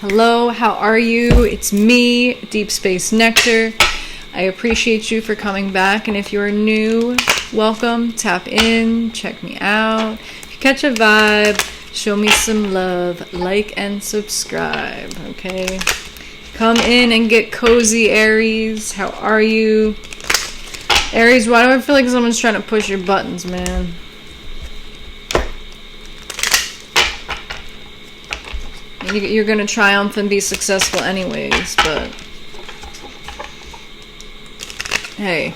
Hello, how are you? It's me, Deep Space Nectar. I appreciate you for coming back, and if you're new, welcome. Tap in, check me out. If you catch a vibe, show me some love, like and subscribe, okay? Come in and get cozy, Aries. How are you? Aries, why do I feel like someone's trying to push your buttons, man? You're going to triumph and be successful anyways, but hey.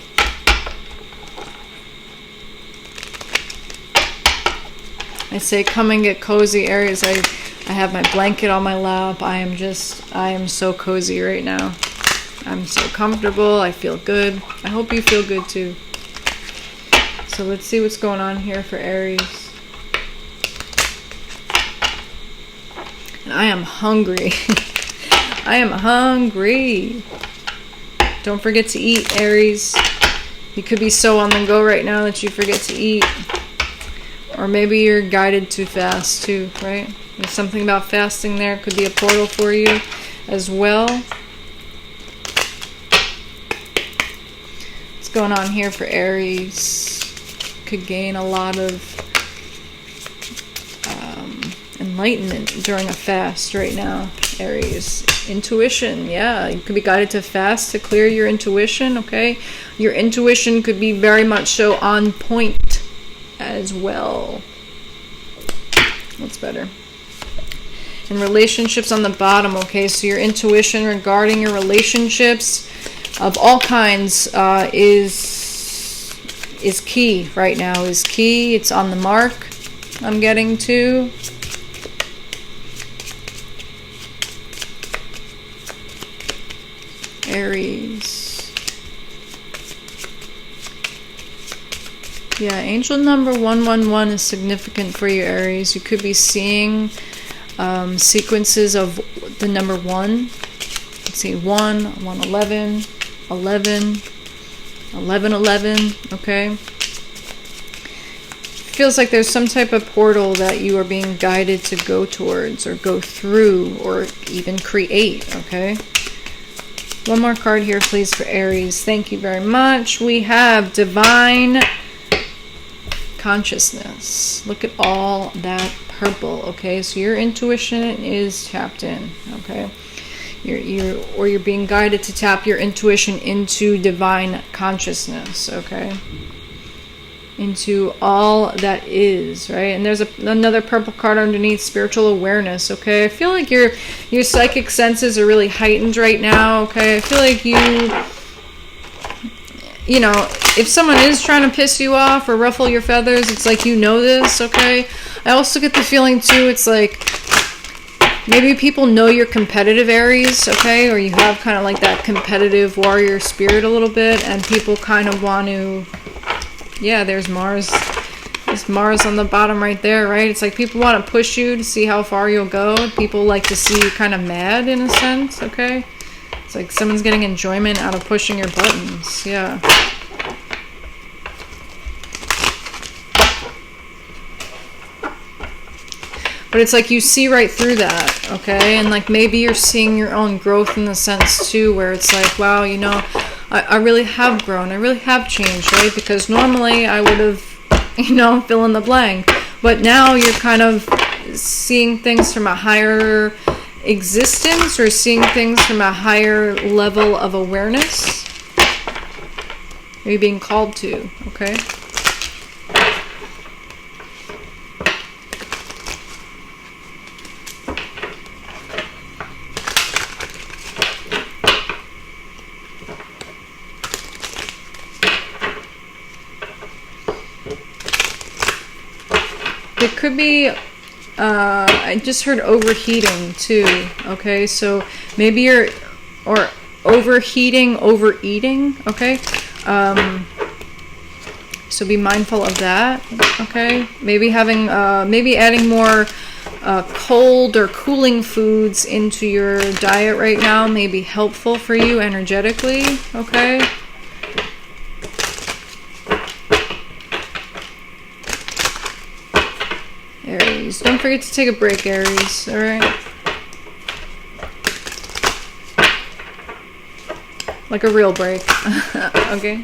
I say come and get cozy, Aries. I have my blanket on my lap. I am so cozy right now. I'm so comfortable. I feel good. I hope you feel good too. So let's see what's going on here for Aries. I am hungry. I am hungry. Don't forget to eat, Aries. You could be so on the go right now that you forget to eat. Or maybe you're guided to fast too, right? There's something about fasting there. Could be a portal for you as well. What's going on here for Aries? Could gain a lot of enlightenment during a fast right now, Aries. Intuition, yeah. You could be guided to fast to clear your intuition, okay? Your intuition could be very much so on point as well. What's better? And relationships on the bottom, okay? So your intuition regarding your relationships of all kinds is key right now, is key. It's on the mark, I'm getting to. Aries. Yeah, angel number 111 is significant for you, Aries. You could be seeing sequences of the number 1. Let's see, 1, 111, 11, 11, 11, okay? Feels like there's some type of portal that you are being guided to go towards or go through or even create, okay? One more card here, please, for Aries. Thank you very much. We have Divine Consciousness. Look at all that purple, okay? So your intuition is tapped in, okay? You're being guided to tap your intuition into divine consciousness, okay? Into all that is, right? And there's another purple card underneath, spiritual awareness, okay? I feel like your psychic senses are really heightened right now, okay? I feel like you know, if someone is trying to piss you off or ruffle your feathers, it's like you know this, okay? I also get the feeling too, it's like maybe people know you're competitive, Aries, okay? Or you have kind of like that competitive warrior spirit a little bit, and people kind of want to... Yeah, there's Mars. There's Mars on the bottom right there, right? It's like people want to push you to see how far you'll go. People like to see you kind of mad in a sense, okay? It's like someone's getting enjoyment out of pushing your buttons, yeah. But it's like you see right through that, okay? And like maybe you're seeing your own growth in the sense too, where it's like, wow, you know, I really have grown. I really have changed, right? Because normally I would have, you know, fill in the blank. But now you're kind of seeing things from a higher existence or seeing things from a higher level of awareness. Are you being called to, okay? It could be, I just heard overheating too, okay? So maybe you're, or overheating, overeating, okay? So be mindful of that, okay? Maybe having, maybe adding more cold or cooling foods into your diet right now may be helpful for you energetically, okay? Aries. Don't forget to take a break, Aries, alright? like a real break. Okay.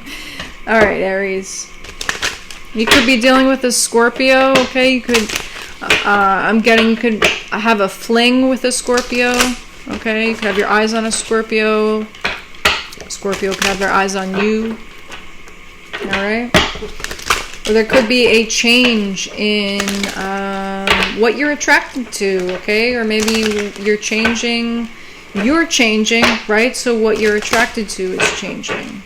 All right, Aries. You could be dealing with a Scorpio, okay? You could, I'm getting, you could have a fling with a Scorpio, okay? You could have your eyes on a Scorpio. Scorpio could have their eyes on you, all right? Or there could be a change in what you're attracted to, okay? Or maybe you're changing, right? So what you're attracted to is changing.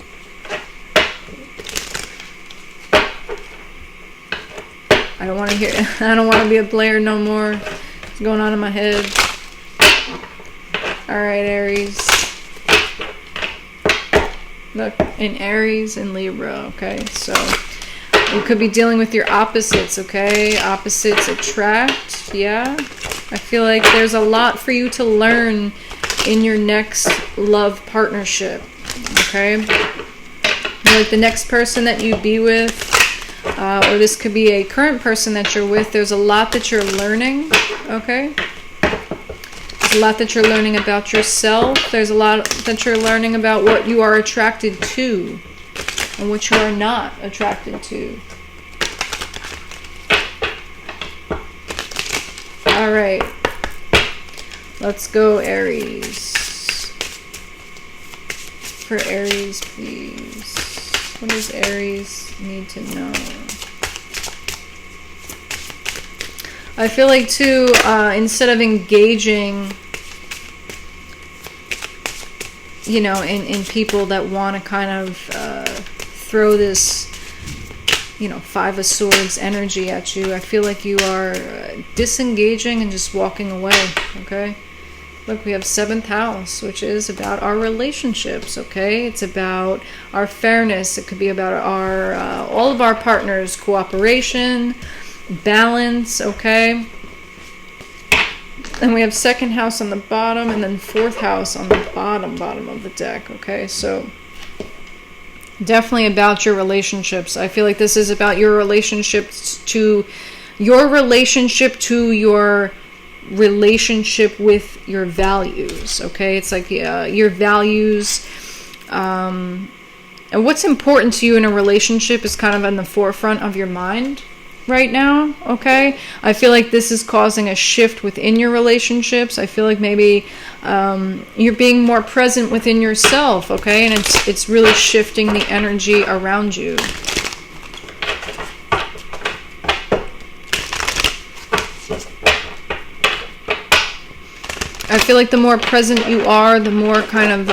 I don't want to hear, I don't want to be a player no more. What's going on in my head? All right, Aries. Look, in Aries and Libra, okay? So you could be dealing with your opposites, okay? Opposites attract, yeah. I feel like there's a lot for you to learn in your next love partnership, okay? Like the next person that you be with, or this could be a current person that you're with, there's a lot that you're learning, okay? There's a lot that you're learning about yourself. There's a lot that you're learning about what you are attracted to and what you are not attracted to. All right. Let's go, Aries. For Aries, please. What does Aries need to know? I feel like, too, instead of engaging, you know, in people that want to kind of throw this, you know, Five of Swords energy at you, I feel like you are disengaging and just walking away, okay? Look, we have 7th house, which is about our relationships, okay? It's about our fairness. It could be about our all of our partners' cooperation, balance, okay? And we have 2nd house on the bottom and then 4th house on the bottom of the deck, okay? So definitely about your relationships. I feel like this is about your relationships to your relationship with your values, okay? It's like your values, and what's important to you in a relationship is kind of in the forefront of your mind right now, okay? I feel like this is causing a shift within your relationships. I feel like maybe you're being more present within yourself, okay? And it's really shifting the energy around you. I feel like the more present you are, the more kind of,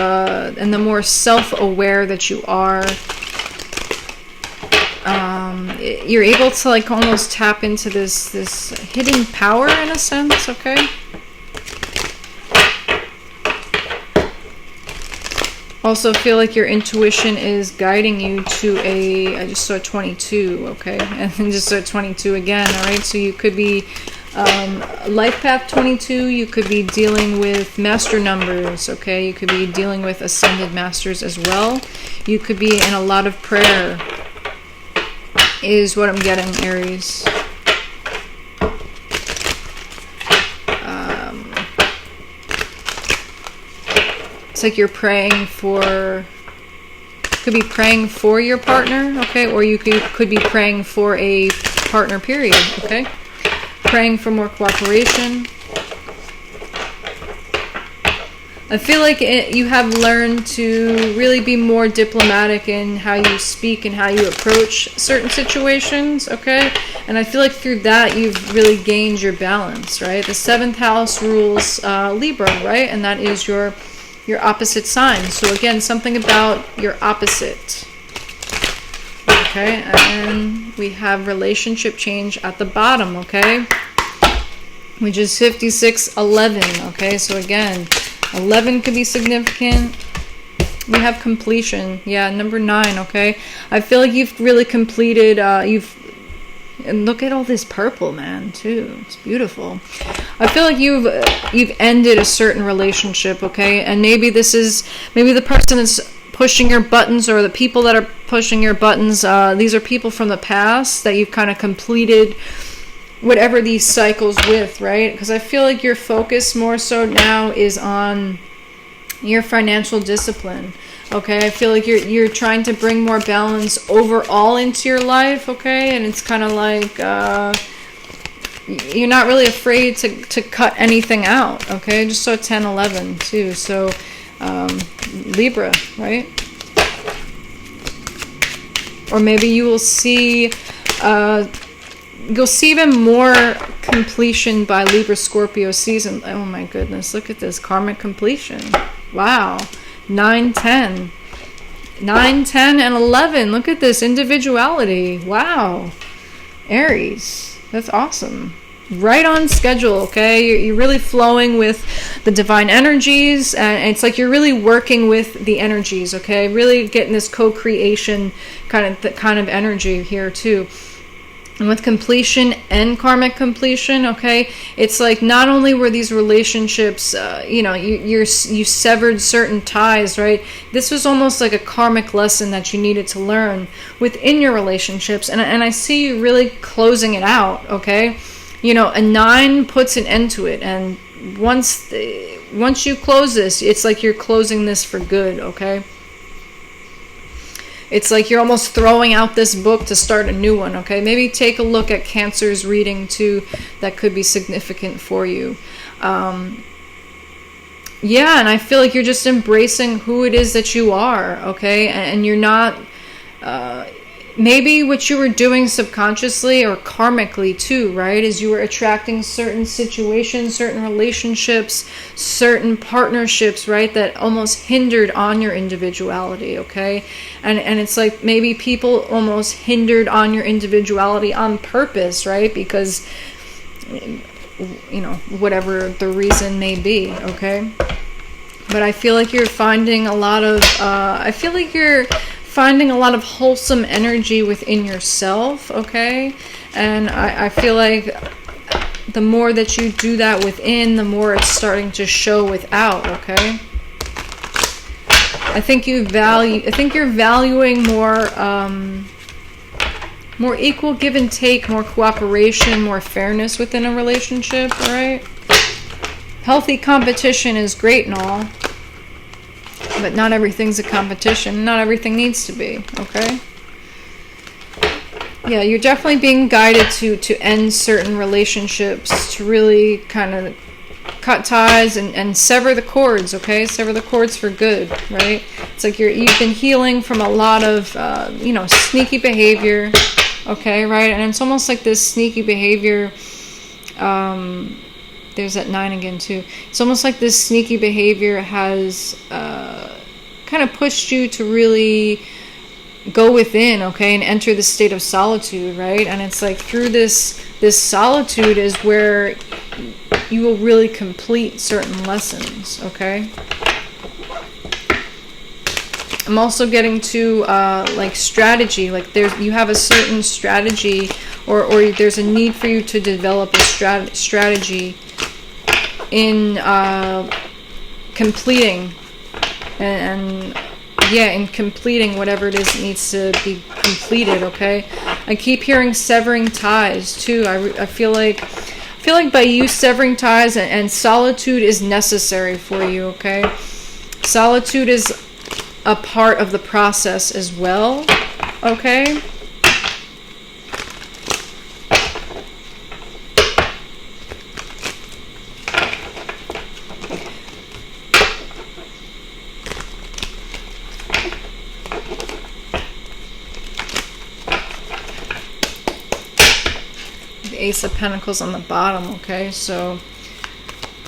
and the more self-aware that you are, you're able to like almost tap into this hidden power in a sense, okay? Also feel like your intuition is guiding you to I just saw 22, okay? And then just saw 22 again, all right? So you could be life path 22, you could be dealing with master numbers, okay? You could be dealing with ascended masters as well. You could be in a lot of prayer, is what I'm getting, Aries. It's like you're praying for, could be praying for your partner, okay? Or you could be praying for a partner, period, okay? Praying for more cooperation. I feel like you have learned to really be more diplomatic in how you speak and how you approach certain situations, okay? And I feel like through that you've really gained your balance, right? The 7th house rules Libra, right? And that is your opposite sign. So again, something about your opposite. Okay, and we have relationship change at the bottom, okay? Which is 5611, okay? So again, 11 could be significant. We have completion. Yeah, number 9, okay? I feel like you've really completed, and look at all this purple, man, too. It's beautiful. I feel like you've ended a certain relationship, okay? And maybe the person that's pushing your buttons, or the people that are pushing your buttons, these are people from the past that you've kind of completed whatever these cycles with, right? Because I feel like your focus more so now is on your financial discipline. Okay, I feel like you're trying to bring more balance overall into your life. Okay, and it's kind of like you're not really afraid to cut anything out. Okay, just saw 10, 11 too. So Libra, right? Or maybe you will see you'll see even more completion by Libra Scorpio season. Oh my goodness, look at this karmic completion. Wow. 9, 10. 9, 10, and 11. Look at this individuality. Wow. Aries. That's awesome. Right on schedule, okay? You're really flowing with the divine energies, and it's like you're really working with the energies, okay? Really getting this co-creation kind of energy here too. And with completion and karmic completion, okay, it's like not only were these relationships, you severed certain ties, right? This was almost like a karmic lesson that you needed to learn within your relationships. And I see you really closing it out, okay? A 9 puts an end to it. And once you close this, it's like you're closing this for good, okay? It's like you're almost throwing out this book to start a new one, okay? Maybe take a look at Cancer's reading, too. That could be significant for you. And I feel like you're just embracing who it is that you are, okay? And you're not... maybe what you were doing subconsciously or karmically, too, right? Is you were attracting certain situations, certain relationships, certain partnerships, right? That almost hindered on your individuality, okay? And it's like maybe people almost hindered on your individuality on purpose, right? Because, whatever the reason may be, okay? But I feel like you're finding a lot of, finding a lot of wholesome energy within yourself, okay? And I feel like the more that you do that within, the more it's starting to show without, okay? I think you're valuing more equal give and take, more cooperation, more fairness within a relationship, all right? Healthy competition is great and all, but not everything's a competition. Not everything needs to be, okay? Yeah, you're definitely being guided to end certain relationships, to really kind of cut ties and sever the cords, okay? Sever the cords for good, right? It's like you've been healing from a lot of, sneaky behavior, okay, right? And it's almost like this sneaky behavior... there's that 9 again too. It's almost like this sneaky behavior has kind of pushed you to really go within, okay, and enter the state of solitude, right? And it's like through this solitude is where you will really complete certain lessons, okay? I'm also getting to strategy, like you have a certain strategy or there's a need for you to develop a strategy in completing in completing whatever it is that needs to be completed, okay? I keep hearing severing ties too. I feel like by you severing ties and solitude is necessary for you, okay? Solitude is a part of the process as well, okay? Ace of Pentacles on the bottom, okay? So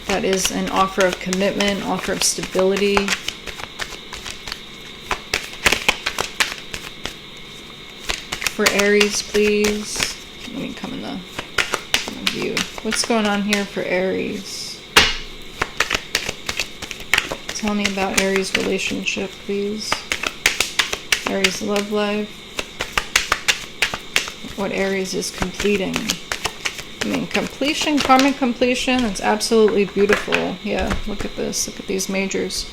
that is an offer of commitment, offer of stability. For Aries, please. Let me come in the view. What's going on here for Aries? Tell me about Aries' relationship, please. Aries' love life. What Aries is completing. Completion, karmic completion, that's absolutely beautiful. Yeah, look at this. Look at these majors.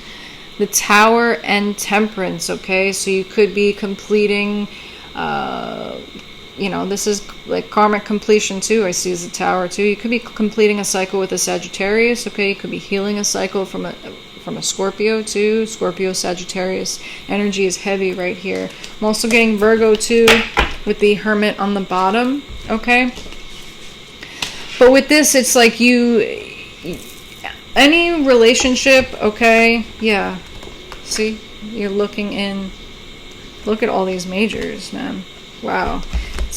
The Tower and Temperance, okay? So you could be completing, this is like karmic completion too. I see as a Tower too. You could be completing a cycle with a Sagittarius, okay? You could be healing a cycle from from a Scorpio too. Scorpio, Sagittarius energy is heavy right here. I'm also getting Virgo too, with the Hermit on the bottom, okay? But with this, it's like any relationship, okay? Yeah. See? You're looking in. Look at all these majors, man. Wow.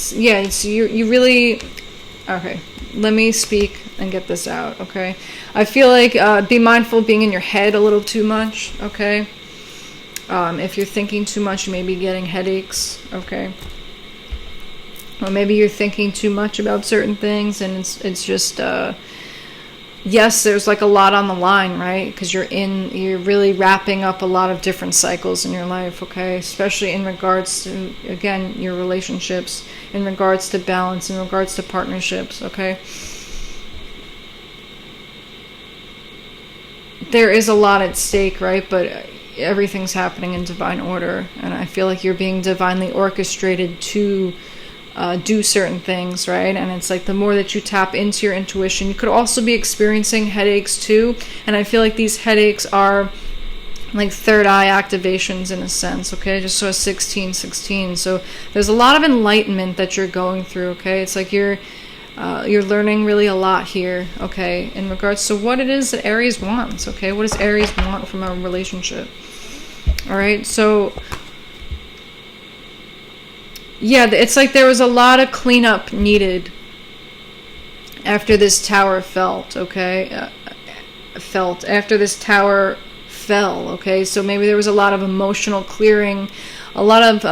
You really... Okay. Let me speak and get this out, okay? I feel like be mindful of being in your head a little too much, okay? If you're thinking too much, you may be getting headaches, okay? Or maybe you're thinking too much about certain things, and it's just... yes, there's like a lot on the line, right? Because you're really wrapping up a lot of different cycles in your life, okay? Especially in regards to, again, your relationships, in regards to balance, in regards to partnerships, okay? There is a lot at stake, right? But everything's happening in divine order, and I feel like you're being divinely orchestrated to do certain things, right? And it's like the more that you tap into your intuition, you could also be experiencing headaches too, and I feel like these headaches are like third eye activations in a sense, okay? Just so 16, so there's a lot of enlightenment that you're going through, okay? It's like you're learning really a lot here, okay, in regards to what it is that Aries wants, okay? What does Aries want from a relationship? All right, so yeah, it's like there was a lot of cleanup needed after this tower after this tower fell, okay? So maybe there was a lot of emotional clearing, a lot of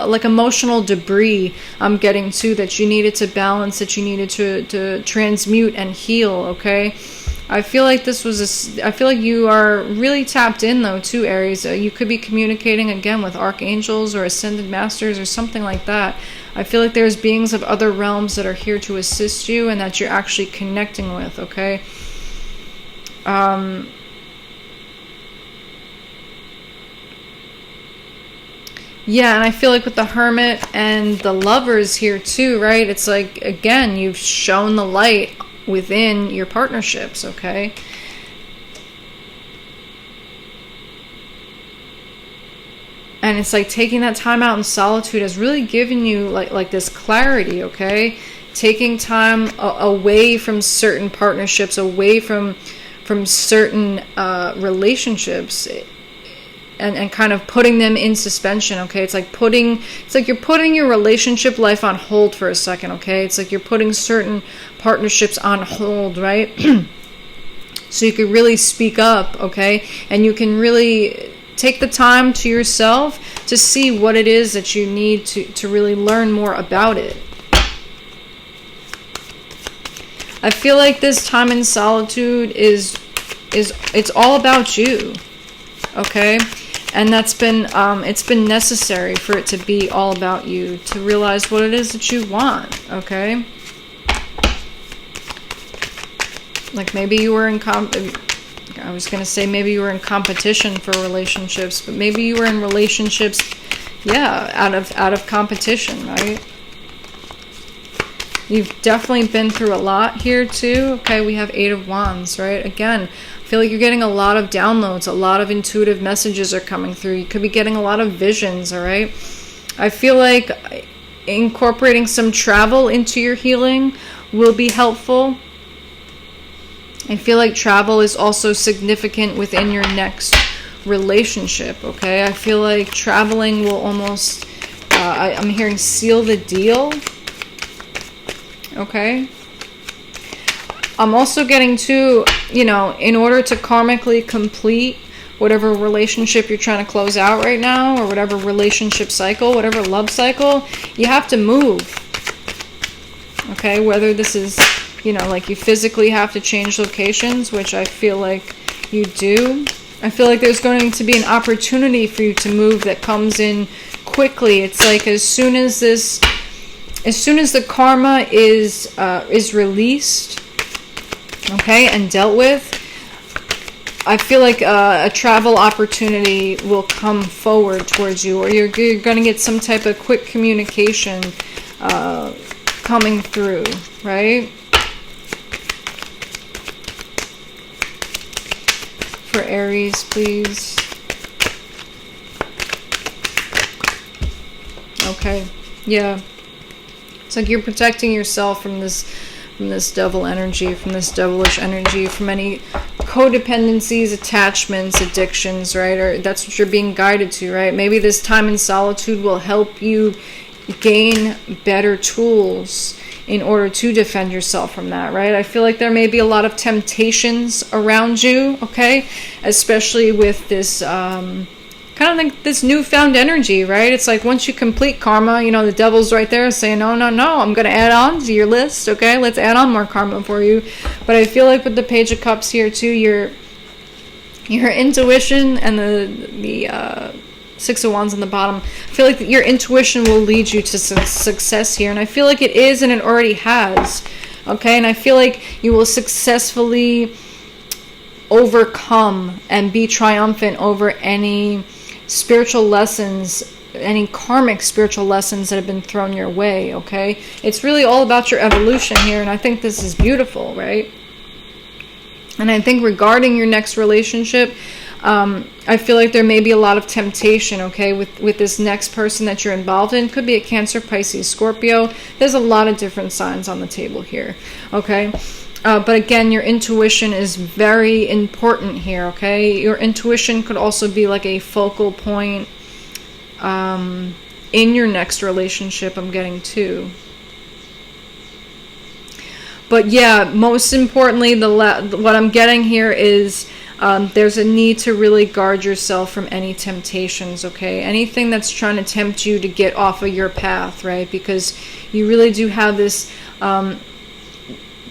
like emotional debris I'm getting to, that you needed to balance, that you needed to transmute and heal, okay? I feel like I feel like you are really tapped in though too, Aries. You could be communicating again with archangels or ascended masters or something like that. I feel like there's beings of other realms that are here to assist you and that you're actually connecting with, okay? Yeah, and I feel like with the Hermit and the Lovers here too, right? It's like, again, you've shown the light within your partnerships, okay? And it's like taking that time out in solitude has really given you like this clarity, okay? Taking time away from certain partnerships, away from certain relationships, and kind of putting them in suspension, okay? It's like you're putting your relationship life on hold for a second, okay? It's like you're putting certain partnerships on hold, right? So you could really speak up, okay? And you can really take the time to yourself to see what it is that you need to really learn more about it. I feel like this time in solitude it's all about you, okay? And that's been it's been necessary for it to be all about you, to realize what it is that you want, okay? Like maybe you were in I was going to say maybe you were in competition for relationships, but maybe you were in relationships, yeah, out of competition, right? You've definitely been through a lot here too. Okay, we have 8 of Wands, right? Again, I feel like you're getting a lot of downloads, a lot of intuitive messages are coming through. You could be getting a lot of visions, all right? I feel like incorporating some travel into your healing will be helpful. I feel like travel is also significant within your next relationship, okay? I feel like traveling will almost, I'm hearing seal the deal, okay? I'm also getting to, in order to karmically complete whatever relationship you're trying to close out right now, or whatever relationship cycle, whatever love cycle, you have to move, okay? Whether this is, like you physically have to change locations, which I feel like you do. I feel like there's going to be an opportunity for you to move that comes in quickly. It's like as soon as the karma is released, okay, and dealt with, I feel like a travel opportunity will come forward towards you, or you're going to get some type of quick communication coming through, right? for Aries, please. Okay, yeah. It's like you're protecting yourself from this devil energy, from this devilish energy, from any codependencies, attachments, addictions, right? Or that's what you're being guided to, right? Maybe this time in solitude will help you gain better tools in order to defend yourself from that, right? I feel like there may be a lot of temptations around you, okay? Especially with this kind of like this newfound energy, right? It's like once you complete karma, you know, the devil's right there saying, no, I'm going to add on to your list, okay? Let's add on more karma for you. But I feel like with the Page of Cups here too, your intuition and the Six of Wands on the bottom, I feel like your intuition will lead you to success here. And I feel like it is, and it already has, okay? And I feel like you will successfully overcome and be triumphant over any spiritual lessons, any karmic spiritual lessons that have been thrown your way, okay? It's really all about your evolution here, and I think this is beautiful, right? And I think regarding your next relationship, I feel like there may be a lot of temptation, okay, with this next person that you're involved in. Could be a Cancer, Pisces, Scorpio. There's a lot of different signs on the table here, okay? But again, your intuition is very important here, okay? Your intuition could also be like a focal point in your next relationship, I'm getting too. But yeah, most importantly, what I'm getting here is there's a need to really guard yourself from any temptations, okay? Anything that's trying to tempt you to get off of your path, right? Because you really do have this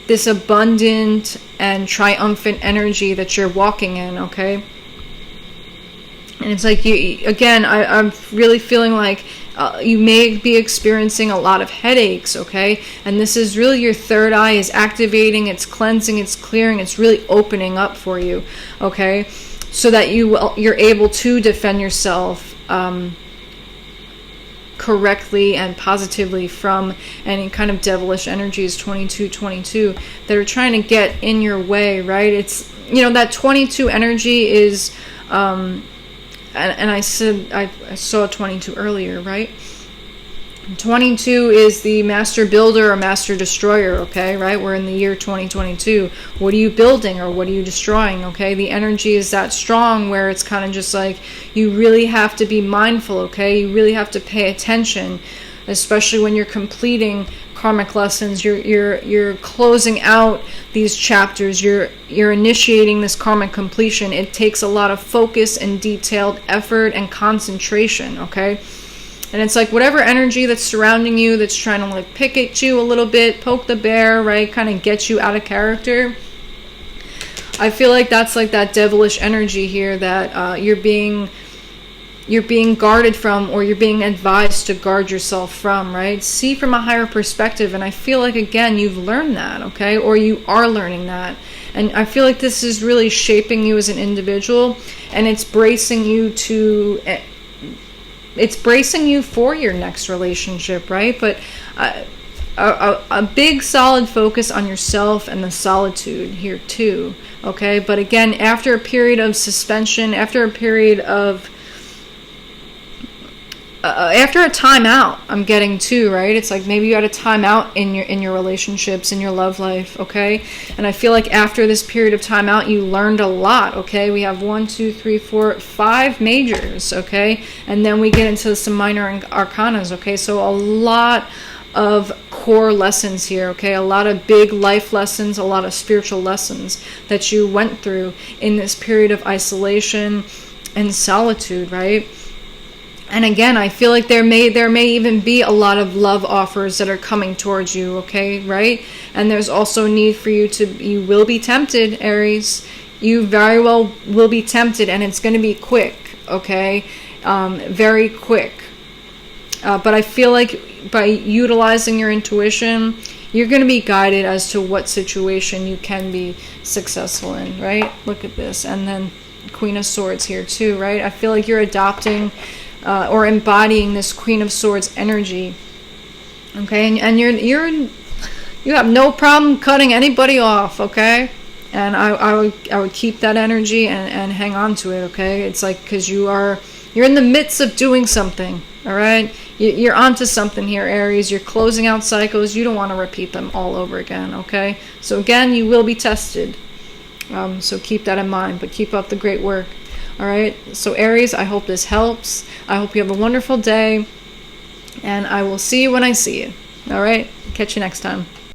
this abundant and triumphant energy that you're walking in, okay? And it's like, I'm really feeling like you may be experiencing a lot of headaches, okay? And this is really your third eye is activating, it's cleansing, it's clearing, it's really opening up for you, okay? So that you're able to defend yourself correctly and positively from any kind of devilish energies, 2222, that are trying to get in your way, right? It's, you know, that 22 energy is and I said I saw 22 earlier, right? 22 is the master builder or master destroyer, okay, right? We're in the year 2022. What are you building or what are you destroying, okay? The energy is that strong where it's kind of just like you really have to be mindful, okay? You really have to pay attention, especially when you're completing karmic lessons. You're closing out these chapters. You're initiating this karmic completion. It takes a lot of focus and detailed effort and concentration, okay? And it's like whatever energy that's surrounding you, that's trying to like pick at you a little bit, poke the bear, right? Kind of get you out of character. I feel like that's like that devilish energy here that you're being guarded from, or you're being advised to guard yourself from, right? See from a higher perspective. And I feel like, again, you've learned that, okay? Or you are learning that. And I feel like this is really shaping you as an individual, and it's bracing you for your next relationship, right? But a big solid focus on yourself and the solitude here too, okay? But again, after a period of suspension, after a period of after a timeout, I'm getting too, right? It's like maybe you had a timeout in your relationships, in your love life, okay? And I feel like after this period of timeout, you learned a lot, okay? We have 1, 2, 3, 4, 5 majors, okay? And then we get into some minor arcanas, okay? So a lot of core lessons here, okay? A lot of big life lessons, a lot of spiritual lessons that you went through in this period of isolation and solitude, right? And again, I feel like there may even be a lot of love offers that are coming towards you, okay, right? And there's also need for you will be tempted, Aries. You very well will be tempted, and it's going to be quick, okay? Very quick. But I feel like by utilizing your intuition, you're going to be guided as to what situation you can be successful in, right? Look at this. And then Queen of Swords here too, right? I feel like you're adopting or embodying this Queen of Swords energy, okay? And you have no problem cutting anybody off, okay? And I would keep that energy and hang on to it, okay? It's like, because you're in the midst of doing something, all right? You're onto something here, Aries. You're closing out cycles. You don't want to repeat them all over again, okay? So again, you will be tested. So keep that in mind, but keep up the great work, all right? So Aries, I hope this helps. I hope you have a wonderful day, and I will see you when I see you, all right? Catch you next time.